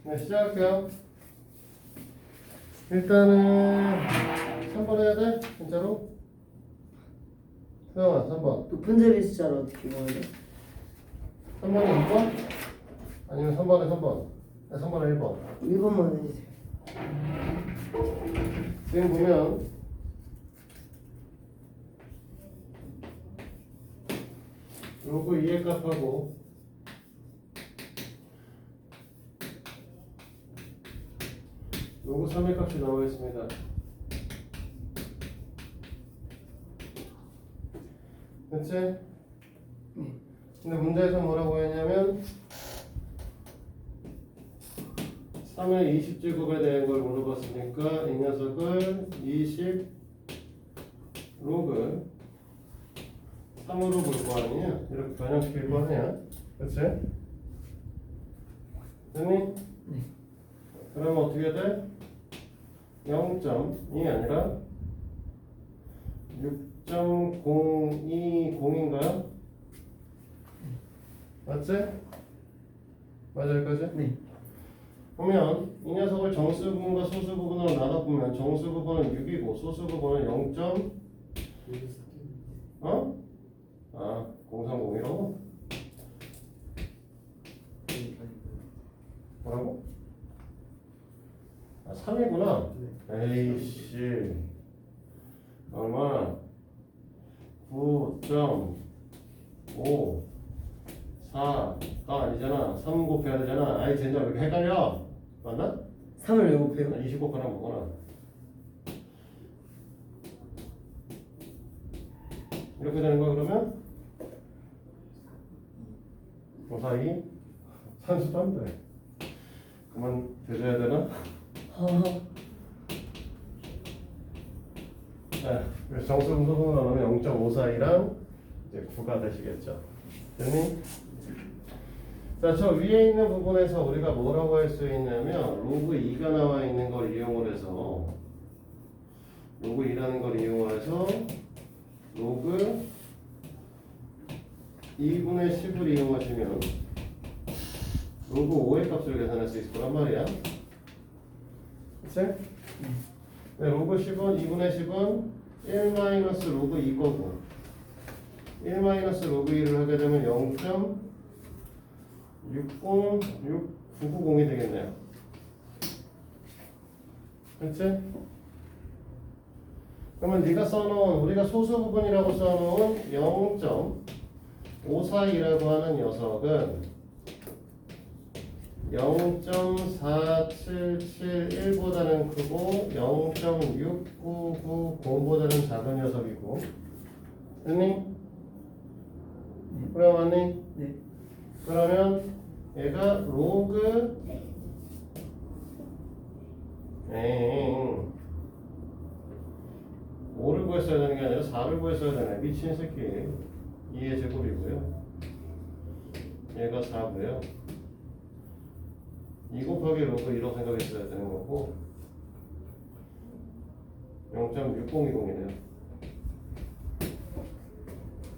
네, 시작할게요. 일단은 3번 해야 돼? 진짜로? 수영아 3번. 높은 자리 숫자를 어떻게 구해야 돼? 3번에 2번? 아니면 3번에 3번? 3번에 1번. 1번만 해주세요. 지금 보면 요거 2의 값하고 요거 3의 값이 나와 있습니다. 그치? 근데 문제에서 뭐라고 했냐면 3의 20제곱에 대한 걸 물어봤으니까 이 녀석을 20 로그 3으로 볼 거 아니야? 이렇게 변형시킬 거 아니야? 그치? 됐니? 네. 그러면 어떻게 돼? 0.2 아니라 6.020인가요? 맞지? 맞아 여기까지? 네. 보면 이 녀석을 정수 부분과 소수 부분으로 나눠보면 정수 부분은 6이고 소수 부분은 0. 어? 아 030이라고? 뭐라고? 아 3이구나. 에이씨 얼마나 9.5 4가 아니잖아. 3 곱해야 되잖아. 아이 젠장 왜 이렇게 헷갈려? 맞나? 3을 왜 곱해요? 20 곱하나 뭐거나 이렇게 되는 거야 그러면? 5, 4, 2 산수도 안 돼. 그만 되줘야 되나? 네, 그래서 정수 분수분을 나누면 0.542랑 이제 9가 되시겠죠. 됐니? 자, 저 위에 있는 부분에서 우리가 뭐라고 할 수 있냐면 로그 2가 나와 있는 걸 이용을 해서 로그 2라는 걸 이용해서 로그 2분의 10을 이용하시면 로그 5의 값을 계산할 수 있을 거란 말이야. 그치? 네, 로그 10은 2분의 10은 1 마이너스 로그 2 거고 1 마이너스 로그 2를 하게 되면 0.60990이 되겠네요. 그렇지? 그러면 네가 써놓은 우리가 소수 부분이라고 써놓은 0.542라고 하는 녀석은 0.4771보다는 크고 0.6990보다는 작은 녀석이고 됐니? 그래 맞니? 네. 그러면 얘가 로그 5를 구했어야 되는 게 아니라 4를 구했어야 되네. 미친 새끼. 2의 제곱이고요. 얘가 4고요. 2 곱하기 로그 2라고 생각했어야 되는 거고 0.6020이네요.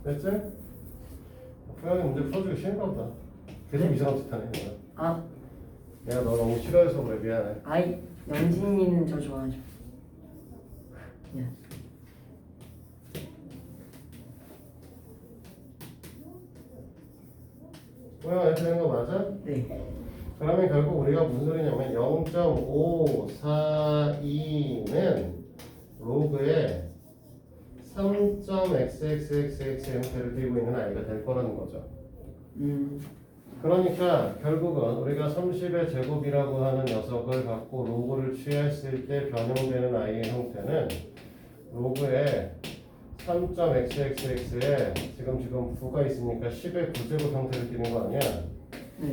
됐지? 고양이 문제 풀어주기 싫은가 보다. 계속 이상한 짓 하네 내가. 아, 내가 너 너무 싫어해서 그래. 미안해. 아이, 영진이는 저 좋아하죠. 예. 고양이 이렇게 되는 거 맞아? 네. 그러면 결국 우리가 무슨 소리냐면 0.542는 로그의 3.xxxx 형태를 띠고 있는 아이가 될 거라는 거죠. 그러니까 결국은 우리가 30의 제곱이라고 하는 녀석을 갖고 로그를 취했을 때 변형되는 아이의 형태는 로그의 3.xxx에 지금 9가 있으니까 10의 9제곱 형태를 띠는 거 아니야? 네.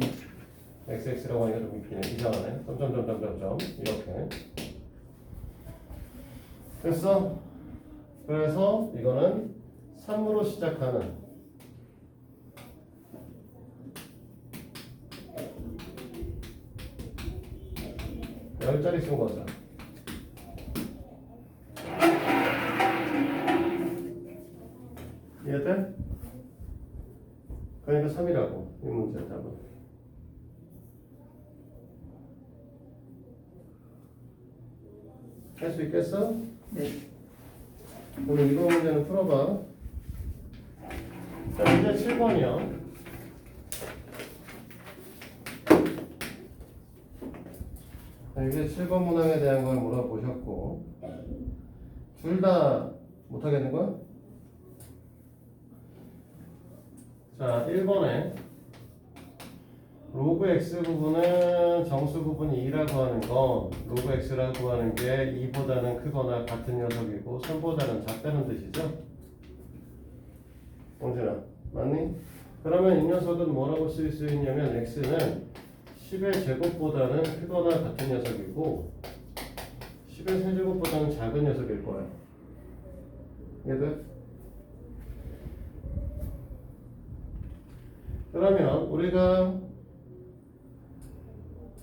xx라고 하니까 좀 이상하네. 점점점점점 이렇게 됐어? 그래서 이거는 3으로 시작하는 열 자리 쓴 거죠. 이해돼? 그러니까 3이라고 이 문제 답은. 할 수 있겠어? 네. 오늘 이거 문제는 풀어봐. 자, 문제 7번이요. 이제 7번 문항에 대한 걸 물어보셨고, 둘 다 못하겠는 거야? 자, 1번에 로그 x 부분은 정수 부분이 2라고 하는 건 로그 x라고 하는 게 2보다는 크거나 같은 녀석이고 3보다는 작다는 뜻이죠? 옹진아, 맞니? 그러면 이 녀석은 뭐라고 쓸 수 있냐면 x는 10의 제곱보다는 크거나 같은 녀석이고 10의 세제곱보다는 작은 녀석일 거야. 이해돼? 그러면 우리가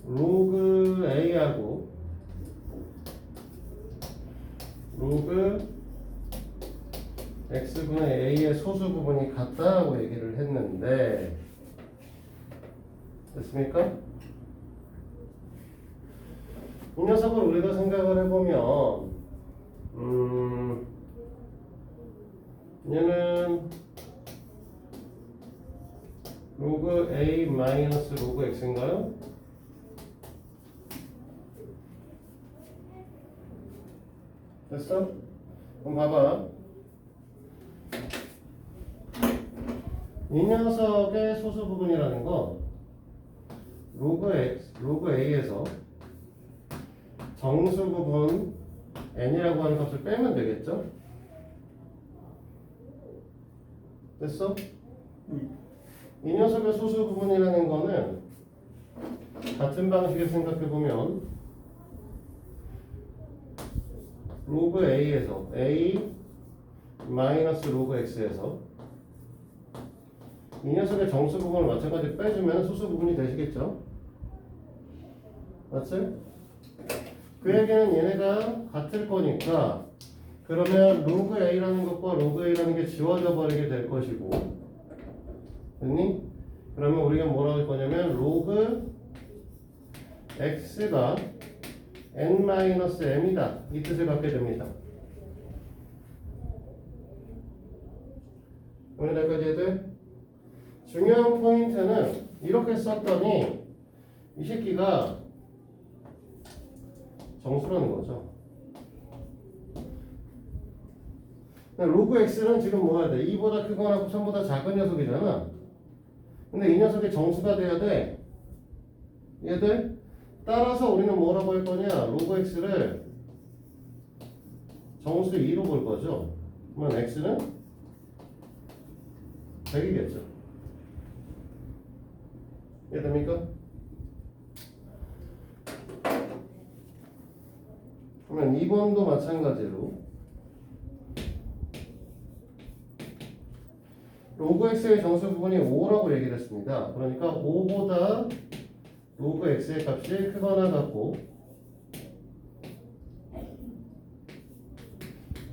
로그 a하고 로그 x분의 a의 소수 부분이 같다고 얘기를 했는데 됐습니까? 이 녀석을 우리가 생각을 해보면 얘는 로그 a 마이너스 로그 x인가요? 됐어? 그럼 봐봐. 이 녀석의 소수 부분이라는 건 로그 a에서 정수 부분 n이라고 하는 값을 빼면 되겠죠? 됐어? 이 녀석의 소수 부분이라는 거는 같은 방식을 생각해보면 로그 a에서 a 마이너스 로그 x에서 이 녀석의 정수 부분을 마찬가지로 빼주면 소수 부분이 되시겠죠? 맞지? 그 얘기는 얘네가 같을 거니까 그러면 로그 a라는 것과 로그 a라는 게 지워져 버리게 될 것이고 됐니? 그러면 우리가 뭐라고 할 거냐면 로그 x가 n-m이다 이 뜻을 갖게 됩니다. 오늘까지 애들 중요한 포인트는 이렇게 썼더니 이 새끼가 정수라는 거죠. 로그 x는 지금 뭐 해야 돼? 2보다 크거나 3보다 작은 녀석이잖아. 근데 이 녀석이 정수가 돼야 돼. 얘들 따라서 우리는 뭐라고 할 거냐? 로그 x를 정수 2로 볼 거죠. 그러면 x는 100이겠죠. 이해됩니까? 그러면 2번도 마찬가지로 로그 x의 정수 부분이 5라고 얘기를 했습니다. 그러니까 5보다 로그 x의 값이 크거나 같고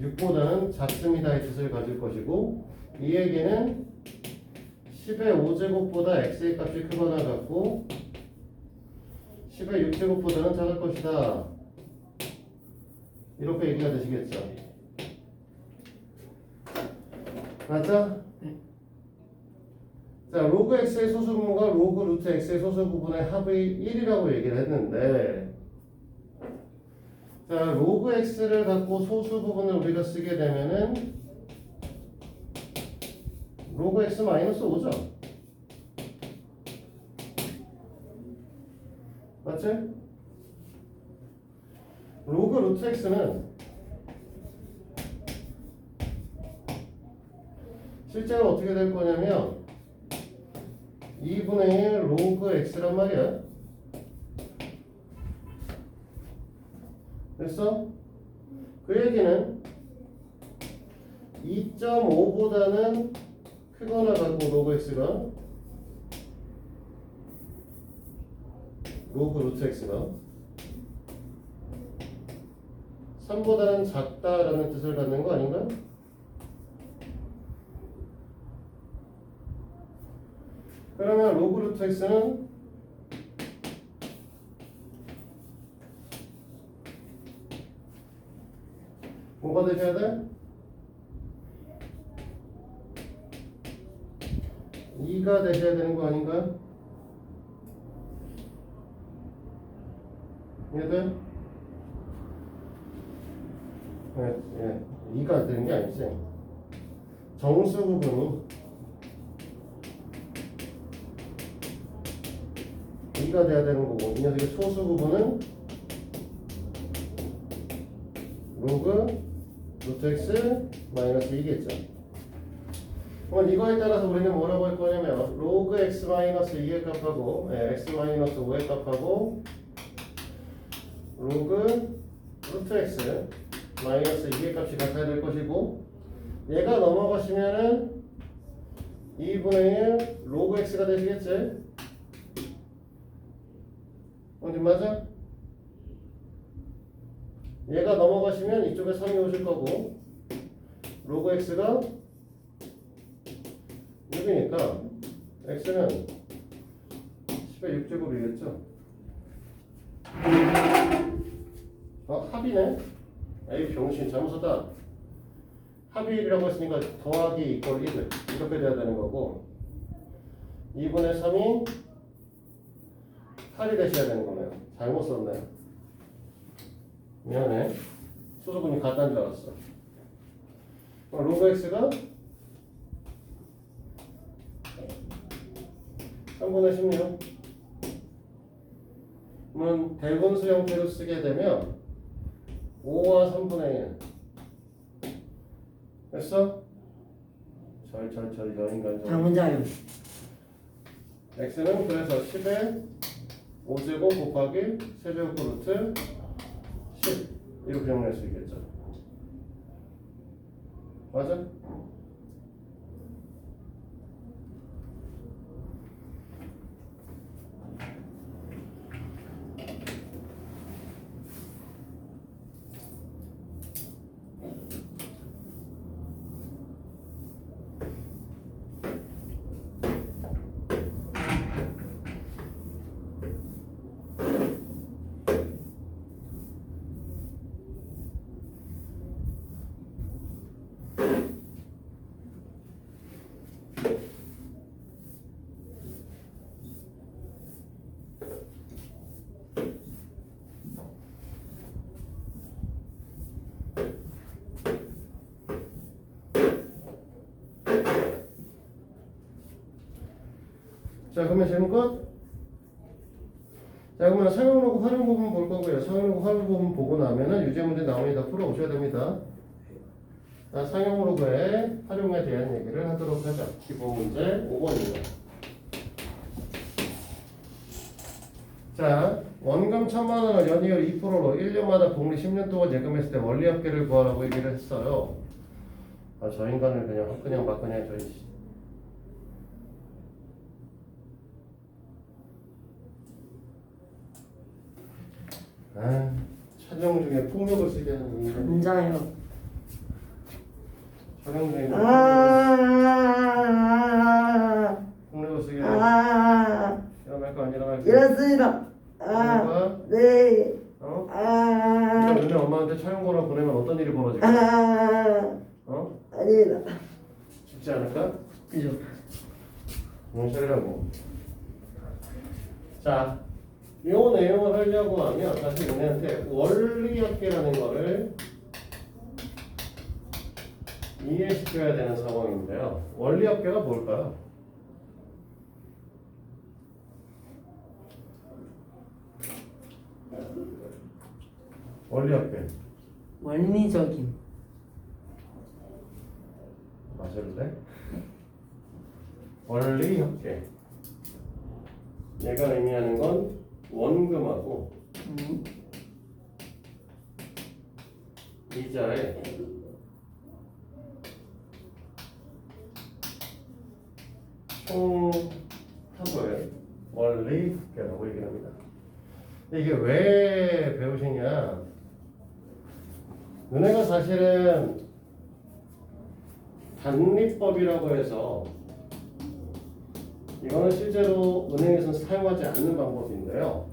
6보다는 작습니다 이 뜻을 가질 것이고 이 얘기는 10의 5제곱보다 x의 값이 크거나 같고 10의 6제곱보다는 작을 것이다. 이렇게 얘기가 되시겠죠? 맞죠? 자, 로그 x의 소수 부분과 로그 루트 x의 소수 부분의 합의 1이라고 얘기를 했는데 자, 로그 x를 갖고 소수 부분을 우리가 쓰게 되면은 로그 x 마이너스 5죠? 맞지? 로그 루트 x는 실제로 어떻게 될 거냐면 2분의 1 로그 x란 말이야. 됐어? 그 얘기는 2.5보다는 크거나 같고 로그 x가 로그 루트 x가 3보다는 작다라는 뜻을 갖는 거 아닌가? 그러면 로그 루트 x는 뭐가 되셔야 돼? 2가 되셔야 되는 거 아닌가? 이해돼? 예, 2가 되는 게 아니지. 정수 부분이 2가 돼야 되는 거고, 이 녀석의 소수 부분은 로그 루트 x 마이너스 2겠죠. 그럼 이거에 따라서 우리는 뭐라고 할 거냐면 로그 x 마이너스 2의 값하고 x 마이너스 5의 값하고 로그 루트 x 마이너스 2의 값이 같아야 될 것이고, 얘가 넘어가시면은 2분의 1 로그 x가 되시겠지? 어디 맞아? 얘가 넘어가시면 이쪽에 3이 오실 거고, 로그 x가 6이니까 x는 10의 6제곱이겠죠? 합이네? 에이 병신 잘못 썼다. 합이 1이라고 했으니까 더하기 이퀄 1 이렇게 돼야 되는 거고, 2분의 3이 8이 되셔야 되는 거네요. 잘못 썼네. 미안해. 수소분이 같다는 줄 알았어. 로그 x가 3분의 16. 그러면 대분수 형태로 쓰게 되면 5와 3분의 1. 됐어? 저 인간 당자요. x는 그래서 10에 5제곱 곱하기 세제곱 루트 10 이렇게 정리할 수 있겠죠. 맞아? 자, 그러면 질문 끝? 자, 그러면 사용로그 활용 부분 볼 거고요. 사용로그 활용 부분 보고 나면은 유제 문제 나오니 다 풀어 오셔야 됩니다. 자, 사용로그의 활용에 대한 얘기를 하도록 하죠. 기본 문제 5번입니다. 자, 원금 1,000만 원을 연이율 2%로 1년마다 복리 10년 동안 예금했을 때 원리합계를 구하라고 얘기를 했어요. 아, 저 인간을 그냥 막 저희 촬영 중에 폭력을 쓰게 하는 인간. 당자요. 촬영 중에 폭력을 쓰게 하는. 일어날 거 안 일어날 거? 이렇습니다. 네. 이거 너네 엄마한테 촬영 거나 보내면 어떤 일이 벌어질까? 아닙니다. 죽지 않을까? 그죠. 멍청이라고. 자, 이 내용을 하려고 하면 사실 우리한테 원리합계라는 거를 이해시켜야 되는 상황인데요. 원리합계가 뭘까요? 원리합계. 원리적인. 맞을래? 원리합계. 얘가 의미하는 건 원금하고 이자의 총합을 원리합계라고 얘기를 합니다. 근데 이게 왜 배우시냐? 은행은 사실은 단리법이라고 해서 이거는 실제로 은행에서는 사용하지 않는 방법인데요.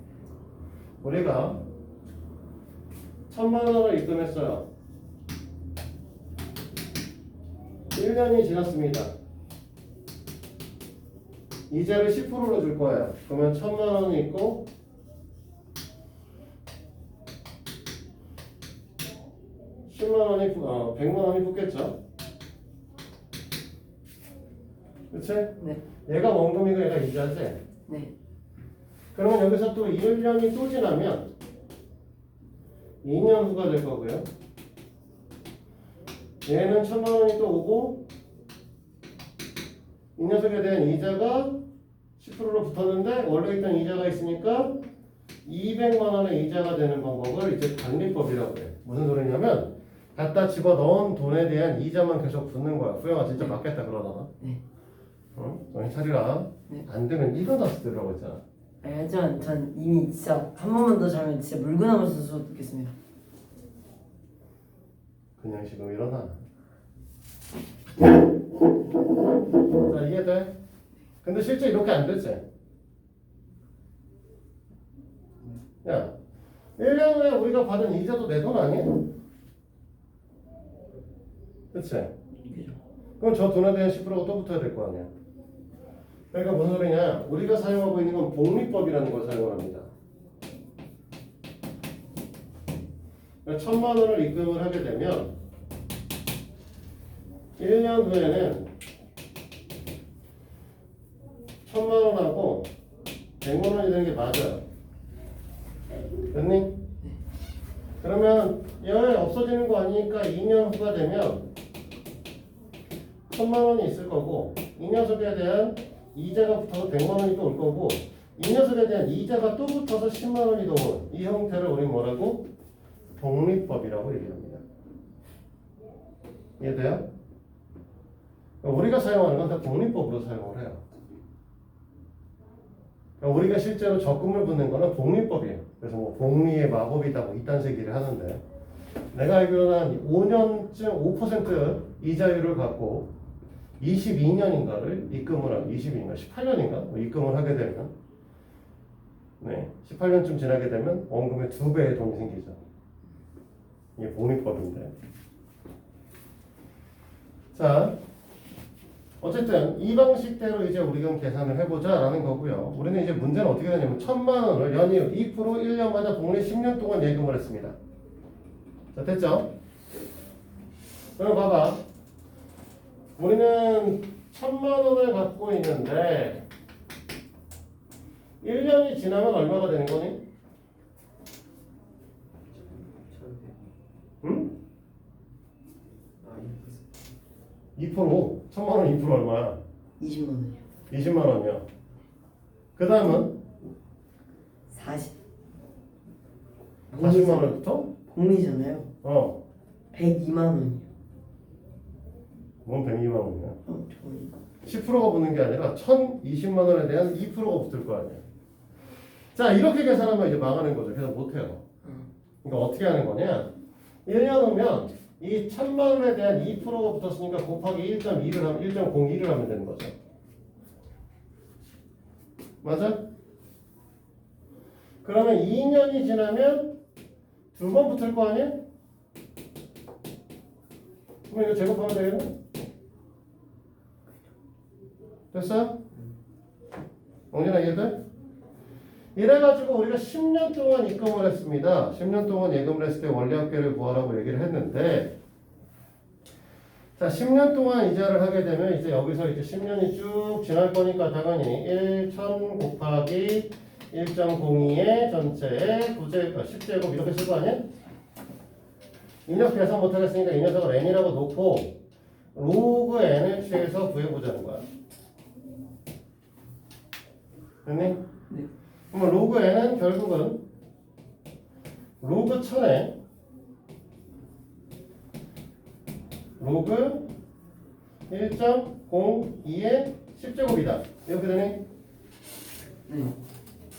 우리가 1,000만 원을 입금했어요. 1년이 지났습니다. 이자를 10%로 줄 거예요. 그러면 1,000만 원이 있고 10만 원이 100만 원이 붙겠죠. 그치? 네. 얘가 원금이고 얘가 이자지. 네. 그러면 여기서 또 1년이 또 지나면 2년 후가 될 거고요. 얘는 1,000만 원이 또 오고 이 녀석에 대한 이자가 10%로 붙었는데 원래 있던 이자가 있으니까 200만 원의 이자가 되는 방법을 이제 단리법이라고 해요. 무슨 소리냐면 갖다 집어넣은 돈에 대한 이자만 계속 붙는 거야. 후영아 진짜 맞겠다 그러다가. 네. 응? 정신 차리라. 네. 안 되면 일어나서 들으라고 했잖아. 하지만 전 이미 진짜 한 번만 더 자면 진짜 물구나무에서 수업 듣겠습니다. 그냥 지금 일어나. 자, 이해돼? 근데 실제 이렇게 안 되지? 야, 1년 후에 우리가 받은 이자도 내 돈 아니야? 그치? 그죠? 그럼 저 돈에 대한 10%가 또 붙어야 될 거 아니야? 그러니까 무슨 소리냐? 우리가 사용하고 있는 건 복리법이라는 걸 사용을 합니다. 그러니까 1,000만 원을 입금을 하게 되면 1년 후에는 1,000만 원하고 100만 원이 되는 게 맞아요. 됐니? 그러면 얘 없어지는 거 아니니까 2년 후가 되면 1,000만 원이 있을 거고 이 녀석에 대한 이자가 붙어서 100만 원이 또 올 거고 이 녀석에 대한 이자가 또 붙어서 10만 원이 더 오는 이 형태를 우리 뭐라고? 복리법이라고 얘기합니다. 이해돼요? 우리가 사용하는 건 다 복리법으로 사용을 해요. 우리가 실제로 적금을 붓는 거는 복리법이에요. 그래서 뭐 복리의 마법이다 뭐 이딴 얘기를 하는데 내가 알기로는 한 5년쯤 5% 이자율을 갖고 22년인가를 입금을 하고 22년인가 18년인가 입금을 하게 되면 네 18년쯤 지나게 되면 원금의 2배의 돈이 생기죠. 이게 복리법인데 자 어쨌든 이 방식대로 이제 우리가 계산을 해보자 라는 거고요. 우리는 이제 문제는 어떻게 되냐면 1,000만 원을 연이율 2% 1년마다 복리 10년 동안 예금을 했습니다. 자 됐죠? 그럼 봐봐. 우리는 1,000만 원을 갖고 있는데 1년이 지나면 얼마가 되는 거니? 응? 2% 1,000만 원 2% 얼마야? 20만 원이요. 20만 원이요. 그 다음은 40만 원부터? 복리잖아요. 102만 원이요. 뭔 102만 원이야? 저는 10%가 붙는 게 아니라 1,020만 원에 대한 2%가 붙을 거 아니야. 자 이렇게 계산하면 이제 망하는 거죠. 계산 못해요. 그러니까 어떻게 하는 거냐? 1년 후면 이 1,000만 원에 대한 2%가 붙었으니까 곱하기 1.2를 하면 1.02를 하면 되는 거죠. 맞아? 그러면 2년이 지나면 2번 붙을 거 아니야? 그럼 이거 제곱하면 되겠네? 됐어요? 엉진아 이해돼? 이래가지고 우리가 10년 동안 입금을 했습니다. 10년 동안 예금을 했을 때 원리합계를 구하라고 얘기를 했는데 자 10년 동안 이자를 하게 되면 이제 여기서 이제 10년이 쭉 지날 거니까 당연히 1,000 곱하기 1.02의 전체의 10제곱 이렇게 쓸 거 아니야? 이 녀석 계산 못하겠으니까 이 녀석을 n이라고 놓고 로그 n을 취해서 구해보자는 거야. 됐니? 네. 그러면 로그 n은 결국은 로그 1000에 로그 1.02의 10제곱이다. 이렇게 되니? 네.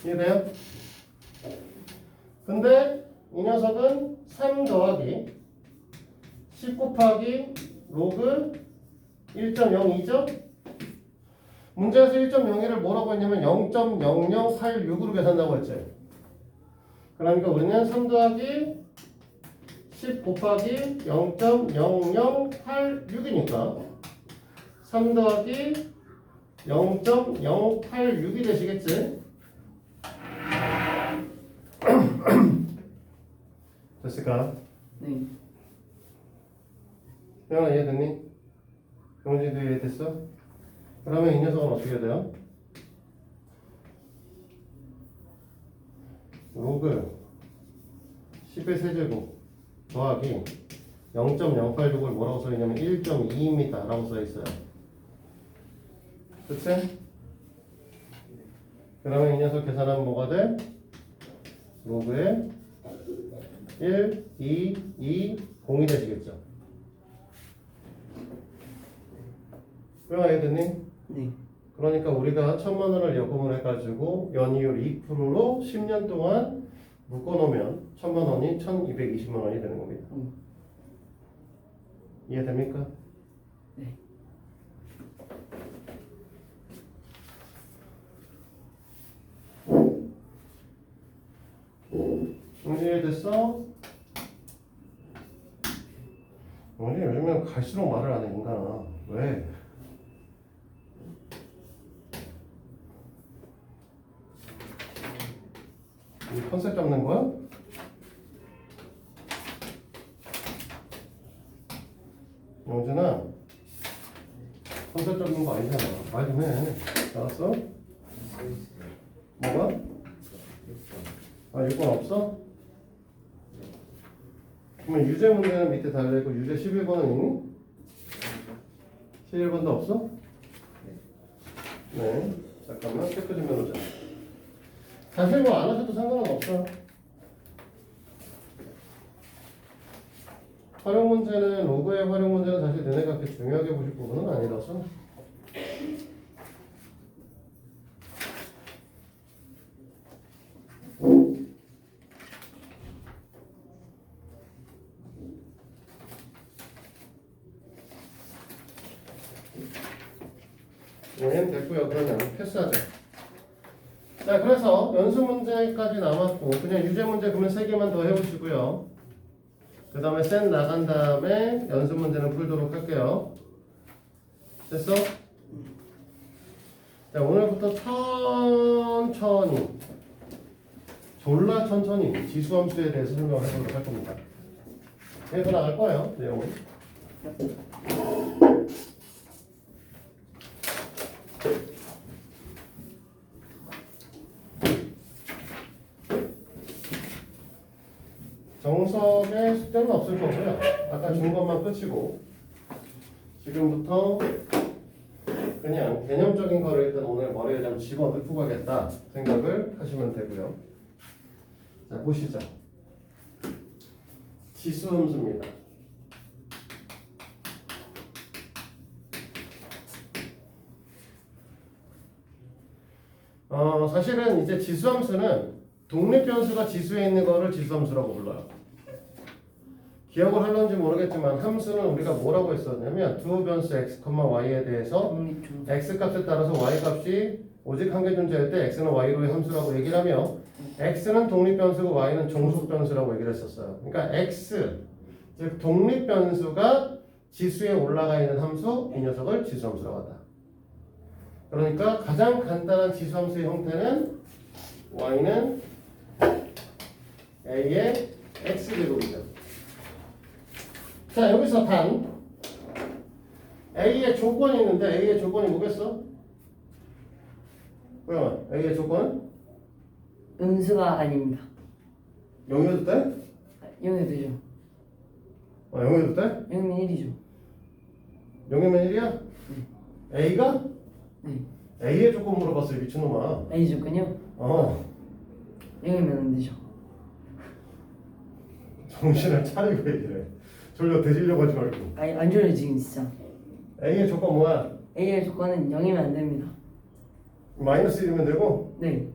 이해돼요? 근데 이 녀석은 3 더하기 10 곱하기 로그 1.02죠? 문제에서 1.02를 뭐라고 했냐면 0.0086으로 계산한다고 했지. 그러니까 우리는 3 더하기 10 곱하기 0.0086이니까 3 더하기 0.086이 되시겠지? 됐을까? 네. 형아 이해됐니? 경진도 이해됐어? 그러면 이 녀석은 어떻게 해야 돼요? 로그 10의 세제곱 더하기 0.086을 뭐라고 써있냐면 1.2입니다 라고 써있어요. 그치? 그러면 이 녀석 계산하면 뭐가 돼? 로그에 1, 2, 0이 되시겠죠? 그럼 이해됐니? 네. 그러니까 우리가 1,000만 원을 요금을 해가지고 연이율 2%로 10년 동안 묶어놓으면 1,000만 원이 1,220만 원이 되는 겁니다. 이해됩니까? 네. 이해됐어? 요즘엔 갈수록 말을 안 해, 인간아. 왜? 이 컨셉 잡는 거야? 영준아, 컨셉 잡는 거 아니잖아. 말 좀 해. 알았어? 뭐가? 아, 6번 없어? 그러면 유제 문제는 밑에 달려있고 유제 11번은 있니? 11번도 없어? 네. 잠깐만 체크 좀 해보자. 사실 뭐 안 하셔도 상관은 없어. 활용 문제는 로그의 활용 문제는 사실 너네가 그렇게 중요하게 보실 부분은 아니라서. 얘는 됐고요. 그러면 패스하자. 자, 그래서 연수 문제까지 남았고 그냥 유제 문제 그러면 3개만 더 해보시고요. 그 다음에 셋 나간 다음에 연수 문제는 풀도록 할게요. 됐어? 자, 오늘부터 천천히 졸라 천천히 지수함수에 대해서 설명을 해보도록 할 겁니다. 계속 나갈 거예요. 내용은. 정석의 숙제는 없을 거고요. 아까 준 것만 끝이고 지금부터 그냥 개념적인 거를 일단 오늘 머리에 좀 집어넣고 가겠다 생각을 하시면 되고요. 자, 보시죠. 지수함수입니다. 사실은 이제 지수함수는 독립변수가 지수에 있는 거를 지수함수라고 불러요. 기억을 할런지 모르겠지만 함수는 우리가 뭐라고 했었냐면 두 변수 x, y에 대해서 x 값에 따라서 y 값이 오직 한 개 존재할 때 x는 y로의 함수라고 얘기를 하며 x는 독립변수고 y는 종속변수라고 얘기를 했었어요. 그러니까 x, 즉 독립변수가 지수에 올라가 있는 함수, 이 녀석을 지수함수라고 한다. 그러니까 가장 간단한 지수함수의 형태는 y는 a의 x제곱이죠. 자, 여기서 단 a의 조건이 있는데 a의 조건이 뭐겠어? 그러면 a의 조건은? 음수가 아닙니다. 0이어도 돼? 0이 되죠. 0이어도 돼? 0이면 1이죠. 0이면 1이야? a가? 네. a의 조건 물어봤어요, 미친놈아. A 조건이요? 0이면 안 되죠. 정신을 차리고 얘기해. 졸려 드시려고 하지 말고. 아니 안 좋아요 지금 진짜. a의 조건 뭐야? A의 조건은 0이면 안 됩니다. 마이너스 1이면 되고? 네.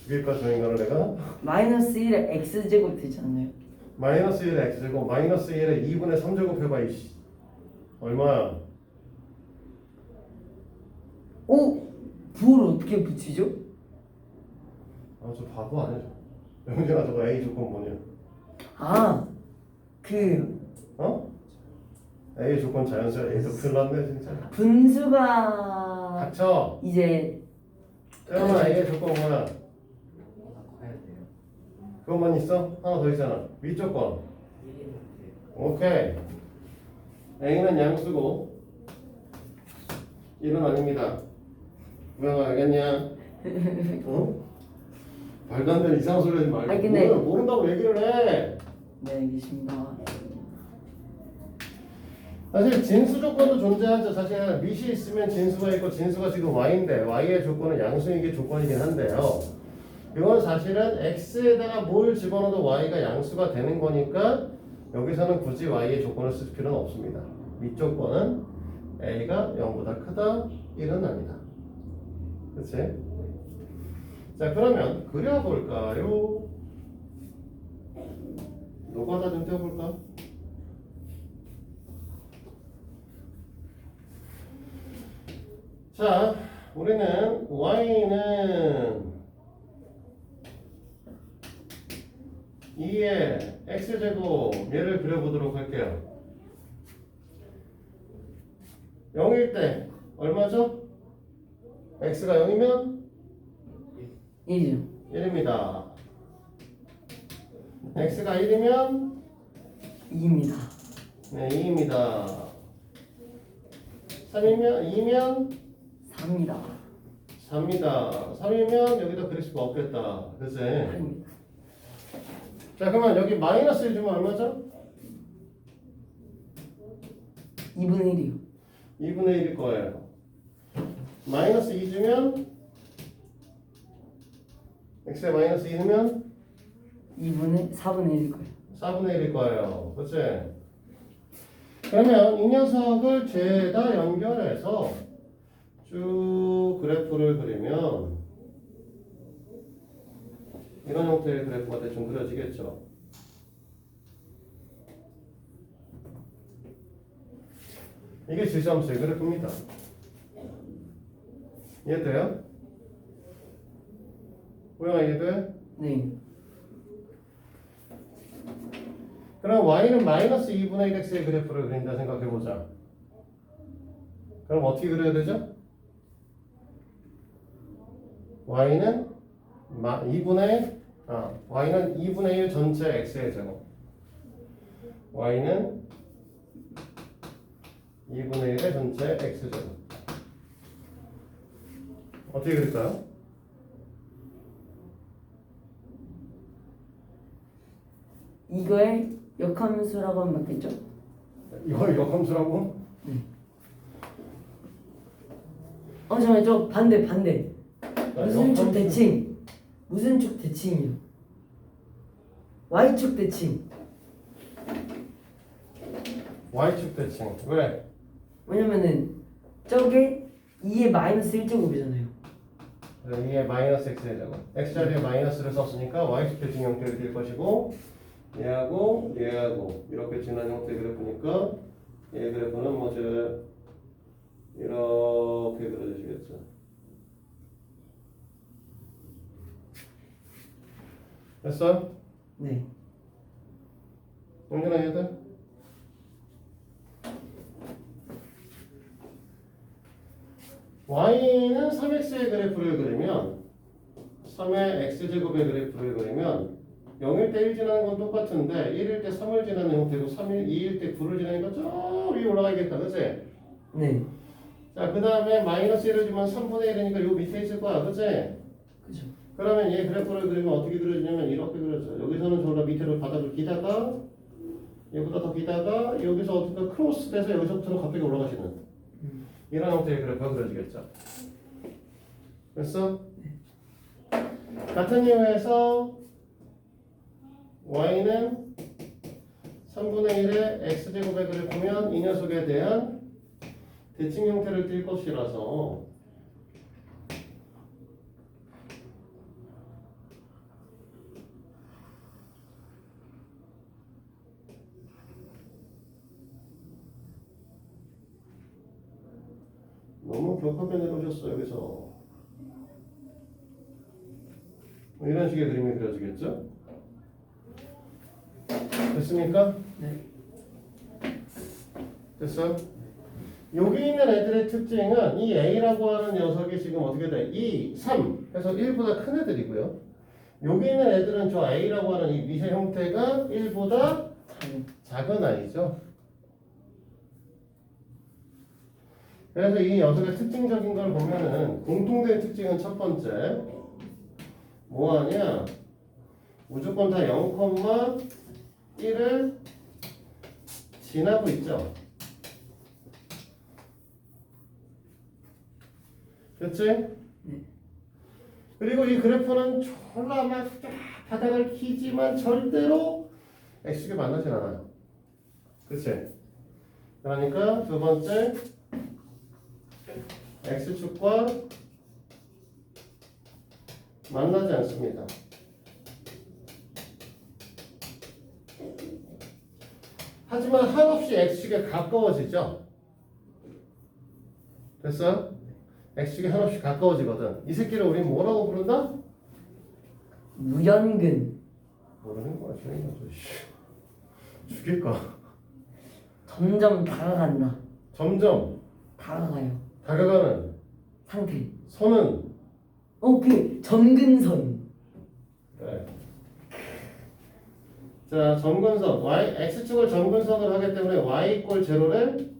죽일까 저 인간을 내가? 마이너스 1에 x제곱 되지 않나요? 마이너스 1의 x제곱 마이너스 1의 2분의 3제곱 해봐 이씨. 얼마야? 부호를 어떻게 붙이죠? 아, 저 바보 아니야 저. 영진아 저거 a 조건 뭐냐? 어? A의 조건 자연수야. A도 큰일 났네 진짜. 분수가 닥쳐. 이제 그러면 A의 조건 뭐야? 바꿔야 돼요. 그것만 있어? 하나 더 있잖아. 위조건. 1이렇게. 오케이. A는 양수고 1은 아닙니다. 우영아 알겠냐? 어? 말도 안 되는 이상한 소리 하지 말고. 아니, 근데- 모른다고 얘기를 해. 네 알겠습니다. 사실 진수 조건도 존재하죠. 사실 밑이 있으면 진수가 있고 진수가 지금 y인데 y의 조건은 양수인 게 조건이긴 한데요. 이건 사실은 x에다가 뭘 집어넣어도 y가 양수가 되는 거니까 여기서는 굳이 y의 조건을 쓸 필요는 없습니다. 밑 조건은 a가 0보다 크다 1은 아니다. 그치? 자 그러면 그려볼까요? 노가다 좀 떼어볼까? 자, 우리는 y는 2의 x제곱 얘를 그려보도록 할게요. 0일 때 얼마죠? x가 0이면 1이죠. 1입니다. x가 1이면 2입니다. 네, 2입니다. 3이면 2면 4입니다. 4입니다. 3이면 여기다 그릴 수가 없겠다. 그치? 8입니다. 자 그러면 여기 마이너스 1 주면 얼마죠? 2분의 1이요. 2분의 1일 거예요. 마이너스 2 주면 x에 마이너스 2 넣으면 4분의 1일 거예요. 4분의 1일 거예요. 그치? 그러면 이 녀석을 죄다 연결해서 쭉 그래프를 그리면 이런 형태의 그래프가 대충 그려지겠죠. 이게 지점수의 그래프입니다. 이해돼요? 호영아 이해돼? 네. 그럼 y는 마이너스 2분의 1x의 그래프를 그린다 생각해보자. 그럼 어떻게 그려야 되죠? y는 2분의 1 전체 x의 제곱. y는 2분의 1의 전체 x제곱. 어떻게 그릴까요? 이거의 역함수라고 하면 맞겠죠? 이걸 역함수라고? 잠깐만 저 반대. 자, 무슨 축 역함수. 대칭? 무슨 축 대칭이요? Y축 대칭. y축 대칭. 왜? 왜냐면은 저게 2의 마이너스 1제곱이잖아요. 2의 마이너스 x의 제곱. x자리에 마이너스를 썼으니까 y축 대칭 형태를 띌 것이고 얘하고 이렇게 지난 형태의 그래프니까 얘 그래프는 뭐죠? 이렇게 그려주시겠죠. 됐어? 네. 영준아 이해돼? y는 3x의 그래프를 그리면 3의 x제곱의 그래프를 그리면 0일 때 1 지나는 건 똑같은데 1일 때 3을 지나는 형태고 2일 때 9를 지나니까 저 위에 올라가겠다. 그치? 네. 자, 그 다음에 마이너스 1을 주면 3분의 1이니까 요 밑에 있을 거야. 그치? 그죠. 그러면 얘 그래프를 그리면 어떻게 그려지냐면 이렇게 그려져. 여기서는 저기가 밑으로 바닥을 기다가 얘보다 더 기다가 여기서 어떻게 크로스 돼서 여기서부터는 갑자기 올라가시는 이런 형태의 그래프가 그려지겠죠. 됐어? 같은 이유에서 y는 3분의 1의 x제곱의 그래프면 이 녀석에 대한 대칭 형태를 띌 것이라서 너무 격하게 내려오셨어 여기서. 뭐 이런 식의 그림이 그려지겠죠? 됐습니까? 네. 됐어? 여기 있는 애들의 특징은 이 A라고 하는 녀석이 지금 어떻게 돼? 2, 3 해서 1보다 큰 애들이고요. 여기 있는 애들은 저 A라고 하는 이 미세 형태가 1보다 작은 아이죠. 그래서 이 녀석의 특징적인 걸 보면은 공통된 특징은 첫 번째 뭐하냐? 무조건 다 0,1을 지나고 있죠. 그렇지? 네. 그리고 이 그래프는 졸라 막 바닥을 키지만 절대로 x축에 만나진 않아요. 그렇지? 그러니까 두 번째 x축과 만나지 않습니다. 하지만 한없이 x축에 가까워지죠. 됐어요? x축에 한없이 가까워지거든. 이 새끼를 우리 뭐라고 부른다? 무연근. 모르는 거야, 주인거 죽일까? 점점 다가간다. 점점 다가가요. 다가가는 상태. 선은 그 점근선. 네. 자, 점근선 x축을 점근선으로 하기 때문에 y 이꼴 제로를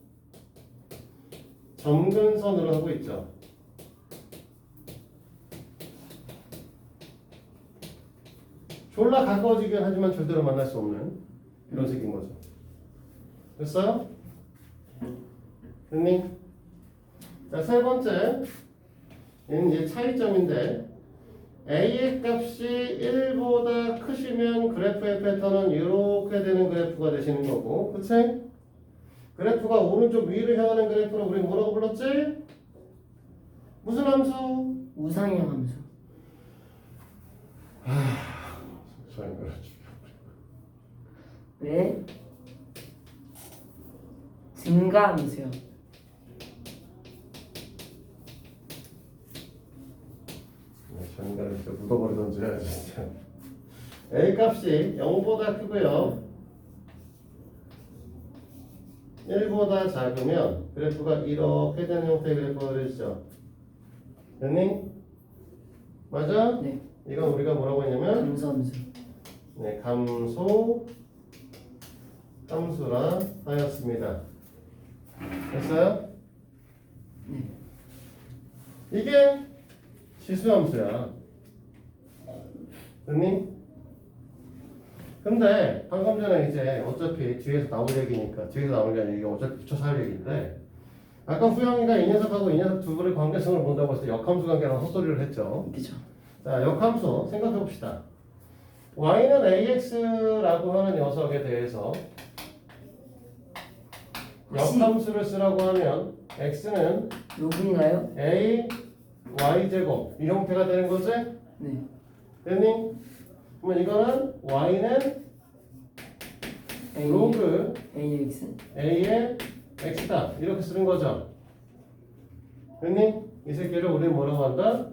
점근선으로 하고 있죠. 졸라 가까워지긴 하지만 절대로 만날 수 없는 이런 식인 거죠. 됐어요? 됐니? 자, 세 번째 얘는 이제 차이점인데 A의 값이 1보다 크시면 그래프의 패턴은 이렇게 되는 그래프가 되시는 거고, 그치? 그래프가 오른쪽 위를 향하는 그래프를 우리 뭐라고 불렀지? 무슨 함수? 우상향 함수. 왜? 증가 함수요. 전가를 진짜 묻어버리던지 해야지 진짜. A 값이 0보다 크고요 1보다 작으면 그래프가 이렇게 되는 형태의 그래프가 되죠. 됐니? 맞아? 네. 이건 우리가 뭐라고 했냐면 감소 함수. 네, 감소 함수라 하였습니다. 됐어요? 네. 이게 지수함수야. 됐니? 근데 방금 전에 이제 어차피 뒤에서 나올 얘기니까 뒤에서 나올 게 아니라 이게 어차피 붙여서 할 얘기인데 아까 후영이가 이 녀석하고 이 녀석 두 분의 관계성을 본다고 해서 역함수 관계라는 헛소리를 했죠. 그죠. 자, 역함수 생각해 봅시다. y는 ax라고 하는 녀석에 대해서 역함수를 쓰라고 하면 x는 요긴가요? a y제곱 이 형태가 되는 거지? 네. 됐니? 그러면 이거는 y는 로그 AX. a의 x다 이렇게 쓰는 거죠. 됐니? 이 새끼를 우리 뭐라고 한다?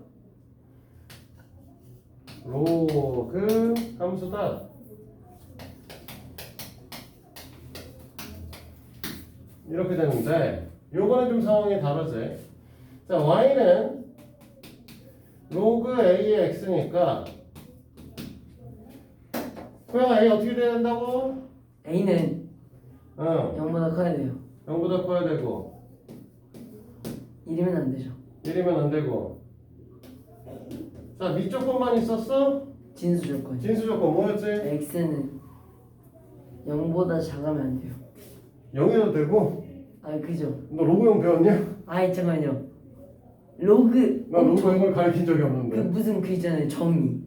로그 함수다. 이렇게 되는데 요거는 좀 상황이 다르지. 자, y는 로그 a의 x니까 그냥 a 어떻게 돼야 된다고? A는 0보다 커야 돼요. 0보다 커야 되고 1이면 안 되죠. 1이면 안 되고. 자, 밑 조건만 있었어? 진수 조건. 진수 조건 뭐였지? X는 0보다 작으면 안 돼요. 0이도 되고. 그죠. 너 로그형 배웠냐? 잠깐만요. 로그. 나 로그형을 가르친 적이 없는데. 무슨 있잖아요. 정의.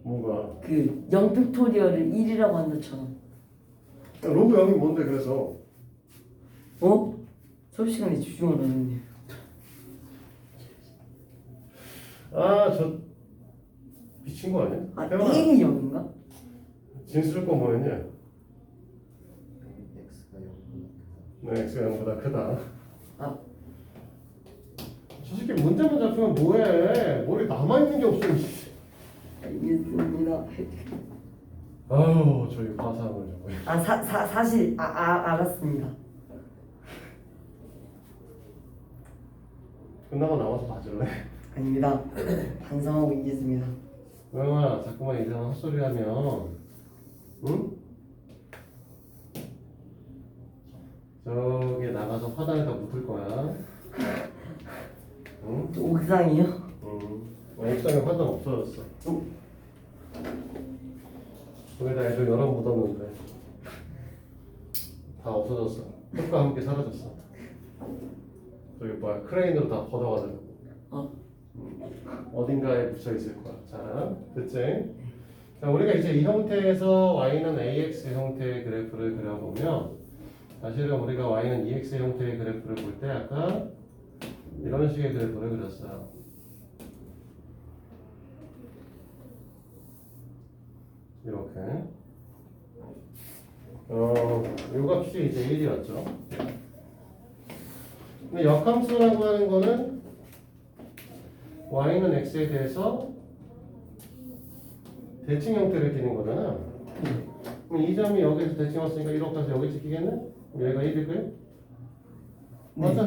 뭐가? 0팩토리얼을 1이라고 한다처럼. 로그형이 뭔데 그래서? 수업 시간에 집중을 안 했네. 저 미친 거 아니야? 태어나. 1이 0인가? 진수 조건 뭐였냐? x가 0보다 네, x가 0보다 크다. 아. 저 새끼 문제만 잡히면 뭐해? 머리 남아있는 게 없어. 알겠습니다. 아유, 저희 화상을 좀. 사실 알았습니다. 끝나고 나와서 봐줄래? 아닙니다. 반성하고 있겠습니다. 영아 자꾸만 이상한 헛소리 하면 응? 저기 나가서 화단에다 묻을 거야. 응? 옥상이요? 응. 옥상에 화단 없어졌어. 거기다 애들 여러 묻었는데 다 없어졌어. 흙과 함께 사라졌어. 저기 뭐야 크레인으로 다 걷어가지고 어딘가에 붙여 있을 거야. 자, 됐지? 자, 우리가 이제 이 형태에서 y는 ax 형태의 그래프를 그려보면 사실은 우리가 y는 ex 형태의 그래프를 볼 때 아까 이런 식의 그래프를 그렸어요. 이렇게. 요 값이 이제 1이었죠. 근데 역함수라고 하는 거는 y는 x에 대해서 대칭 형태를 띠는 거잖아. 그럼 이 점이 여기서 대칭 왔으니까 이렇게 해서 여기 찍히겠네? 얘가 1일 거예요? 맞아.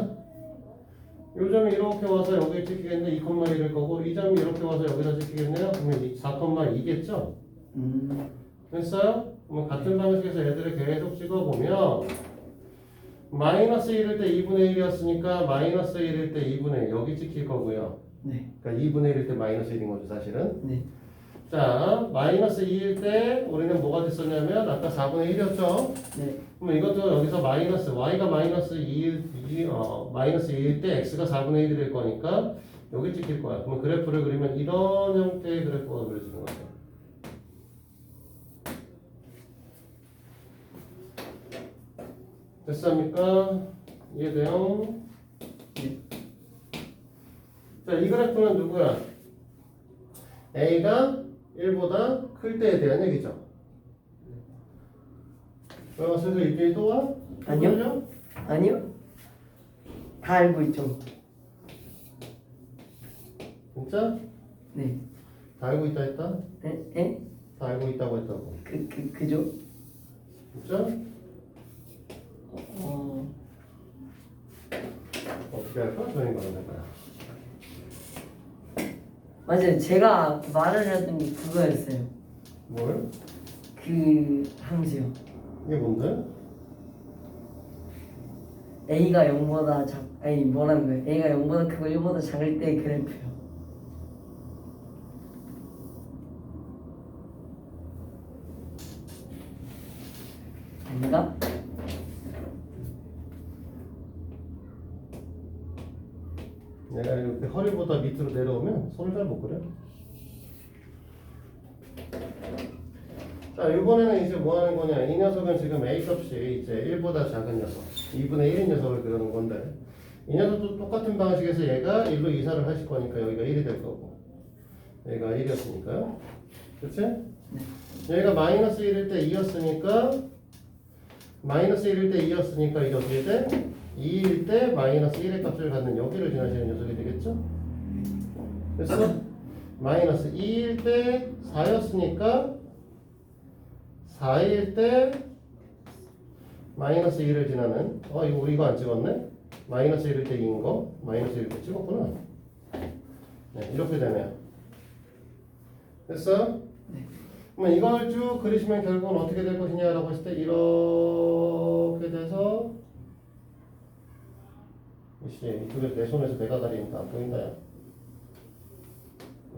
요 점이 이렇게 와서 여기 찍히겠네? 2,1일 거고 이 점이 이렇게 와서 여기다 찍히겠네요? 그러면 4,2겠죠? 됐어요? 그럼 같은 방식에서 애들을 계속 찍어보면 마이너스 1일 때 2분의 1이었으니까 마이너스 1일 때 2분의 1 여기 찍힐 거고요. 네. 그러니까 2분의 1일 때 마이너스 1인 거죠 사실은. 네. 자, 마이너스 2일 때 우리는 뭐가 됐었냐면 아까 4분의 1이었죠? 네. 그럼 이것도 여기서 마이너스 y가 마이너스 2일 때 x가 4분의 1이 될 거니까 여기 찍힐 거야. 그러면 그래프를 그리면 이런 형태의 그래프가 그려지는 거죠. 됐습니까? 이해돼요? 자, 이 그래프는 누구야? a가 1보다 클 때에 대한 얘기죠. 그럼 슬슬 이제 또 와? 아니요. 아니요. 다 알고 있죠. 진짜? 네. 다 알고 있다 했다? 에? 다 알고 있다고 했다고. 그죠? 진짜? 어, 어떻게 할까? 저희 거는 할까요? 맞아요. 제가 말을 하던 게 그거였어요. 뭘? 그 함수요. 이게 뭔데? A가 0보다 아니 뭐라는 거예요? A가 0보다 크고 1보다 작을 때 그래프요. 아닌가? 내가 이렇게 허리보다 밑으로 내려오면 손을 잘 못 그려. 자, 이번에는 이제 뭐 하는 거냐? 이 녀석은 지금 A 값이 이제 1보다 작은 녀석, 2분의 1인 녀석을 그리는 건데, 이 녀석도 똑같은 방식에서 얘가 1로 이사를 하실 거니까 여기가 1이 될 거고, 얘가 1이었으니까요. 그치? 얘가 마이너스 1일 때 2였으니까, 마이너스 1일 때 2였으니까 이게 어떻게 돼? 2일 때 마이너스 1의 값을 갖는 여기를 지나시는 녀석이 되겠죠? 됐어? 마이너스 2일 때 4였으니까 4일 때 마이너스 1을 지나는 이거 우리 이거 안 찍었네? 마이너스 1일 때 2인 거 마이너스 1일 때 찍었구나. 네, 이렇게 되네요. 됐어? 네. 그러면 이걸 쭉 그리시면 결국은 어떻게 될 것이냐라고 했을 때 이렇게 돼서 이쪽에 내 손에서 내가 가리니까 안 보인다.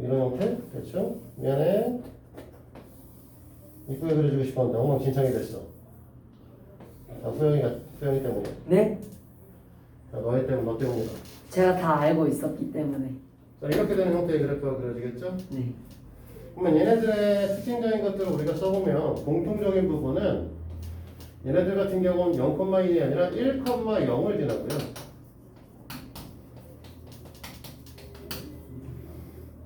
이런 형태? 됐죠? 미안해. 이쁘게 그려주고 싶었는데 엉망진창이 됐어. 다 수영이 때문에. 네? 자, 너 때문이다. 제가 다 알고 있었기 때문에. 자, 이렇게 되는 형태의 그래프가 그려지겠죠? 네. 그러면 얘네들의 특징적인 것들을 우리가 써보면 공통적인 부분은 얘네들 같은 경우는 0,2이 아니라 1,0을 지나고요.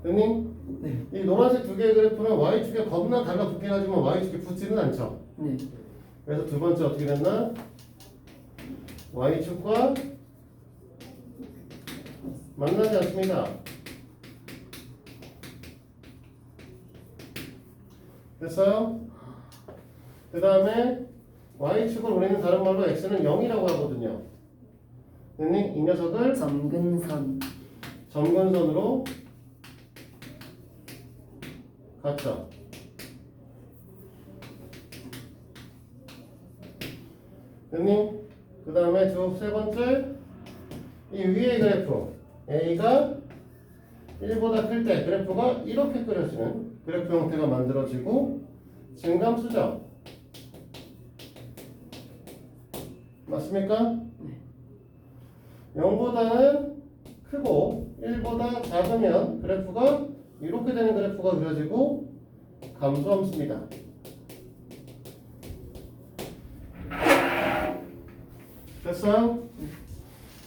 됐니? 네. 이 노란색 두 개의 그래프는 y축에 겁나 달라붙긴 하지만 y축에 붙지는 않죠. 네. 그래서 두 번째 어떻게 됐나? y축과 만나지 않습니다. 됐어요? 그 다음에 y축을 우리는 다른 말로 x는 0이라고 하거든요. 됐니? 이 녀석을 점근선. 점근선으로 같죠. 됐니? 그 다음에 세 번째 이 위의 그래프 A가 1보다 클 때 그래프가 이렇게 그려지는 그래프 형태가 만들어지고 증감수죠. 맞습니까? 0보다는 크고 1보다 작으면 그래프가 이렇게 되는 그래프가 그려지고 감소함수입니다. 됐어요?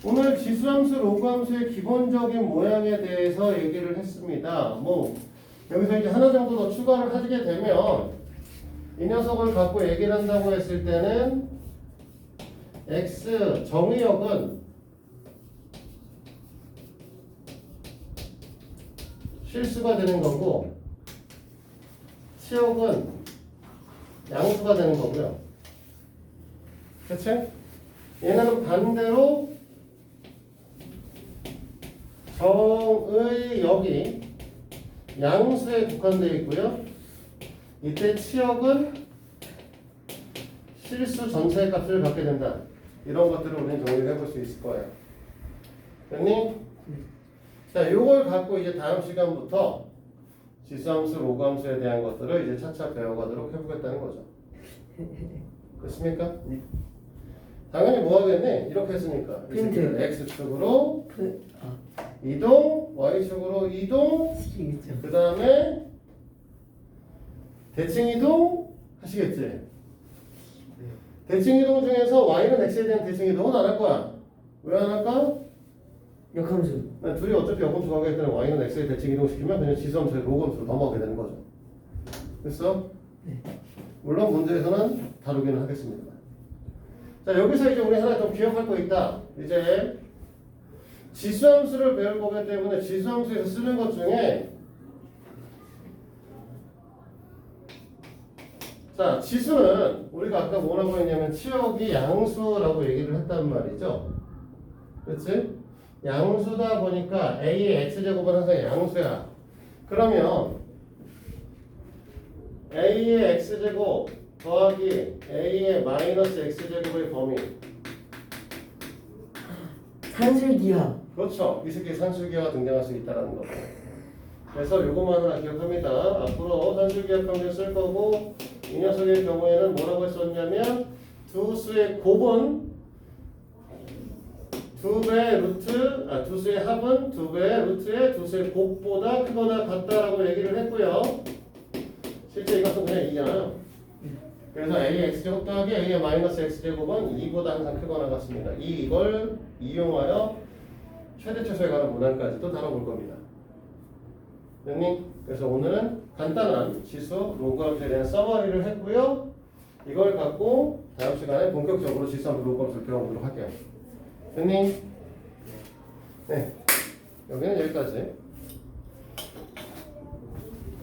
오늘 지수함수, 로그함수의 기본적인 모양에 대해서 얘기를 했습니다. 뭐 여기서 이제 하나 정도 더 추가를 하게 되면 이 녀석을 갖고 얘기를 한다고 했을 때는 x 정의역은 실수가 되는 거고 치역은 양수가 되는 거고요. 그치? 얘는 반대로 정의역이 양수에 국한되어 있고요. 이때 치역은 실수 전체의 값을 갖게 된다. 이런 것들을 우리는 정리를 해볼 수 있을 거예요. 됐니? 자, 요걸 갖고 이제 다음 시간부터 지수함수, 로그함수에 대한 것들을 이제 차차 배워가도록 해보겠다는 거죠. 그렇습니까? 네. 당연히 뭐 하겠니? 이렇게 했으니까 프린트. X축으로 아, 이동, Y축으로 이동, 시키겠죠. 그 다음에 대칭 이동 하시겠지? 대칭 이동 중에서 Y는 X에 대한 대칭 이동은 안 할 거야. 왜 안 할까? 역함수. 둘이 어차피 역함수 가기 때문에 Y는 X에 대칭 이동시키면 그냥 지수함수에 로그함수로 넘어가게 되는 거죠. 됐어? 네. 물론 문제에서는 다루기는 하겠습니다. 자, 여기서 이제 우리 하나 좀 기억할 거 있다. 이제 지수함수를 배울 거기 때문에 지수함수에서 쓰는 것 중에 자, 지수는 우리가 아까 뭐라고 했냐면 치역이 양수라고 얘기를 했단 말이죠. 그렇지? 양수다 보니까 A의 X제곱은 항상 양수야. 그러면 A의 X제곱 더하기 A의 마이너스 X제곱의 범위. 산술기하. 그렇죠. 이 새끼 산술기하가 등장할 수 있다는 거. 그래서 요것만 하나 기억합니다. 앞으로 산술기하 평균 쓸 거고 이 녀석의 경우에는 뭐라고 했었냐면 두 수의 곱은 두 수의 합은 두 배의 루트의 두 수의 곱보다 크거나 같다라고 얘기를 했고요. 실제 이것은 그냥 2잖아요. 그래서 A의 X제곱 더하기 A의 마이너스 X제곱은 2보다 항상 크거나 같습니다. 이걸 이용하여 최대 최소에 관한 문항까지도 다뤄볼 겁니다. 됐니? 그래서 오늘은 간단한 지수, 로그함수에 대한 서머리를 했고요. 이걸 갖고 다음 시간에 본격적으로 지수함수, 로그함수를 배워보도록 할게요. 됐니? 네. 여기는 여기까지.